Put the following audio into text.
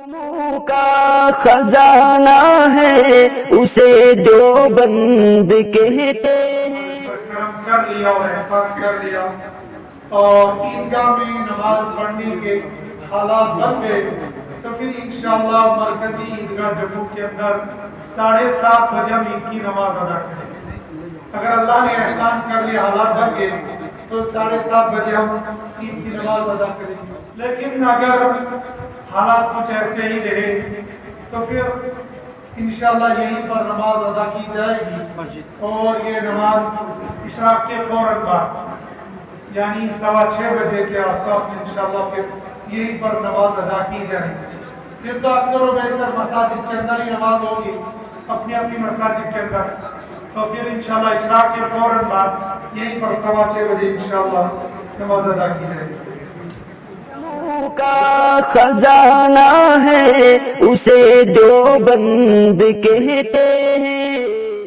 علوموں کا خزانہ ہے اسے دیوبند کہتے ہیں۔ کرم کر لیا اور احسان کر لیا اور عیدگاہ میں نماز پڑھنے کے حالات بن گئے تو پھر انشاءاللہ مرکزی عیدگاہ جموں کے اندر 7:30 بجے ہم عید کی نماز ادا کریں گے۔ اگر اللہ نے احسان کر لیا حالات بن گئے تو 7:30 بجے ہم عید کی نماز ادا کریں گے، لیکن اگر حالات کچھ ایسے ہی رہے تو پھر انشاءاللہ یہیں پر نماز ادا کی جائے گی اور یہ نماز اشراق کے فوراً بعد یعنی 6:15 بجے کے آس پاس میں انشاءاللہ پھر یہیں پر نماز ادا کی جائے گی۔ پھر تو اکثر و بیشتر مساجد کے اندر ہی نماز ہوگی، اپنی اپنی مساجد کے اندر، تو پھر انشاءاللہ اشراق کے فوراً بعد یہیں پر 6:15 بجے انشاءاللہ نماز ادا کی جائے گی۔ علوموں کا خزانہ ہے اسے دیوبند کہتے ہیں۔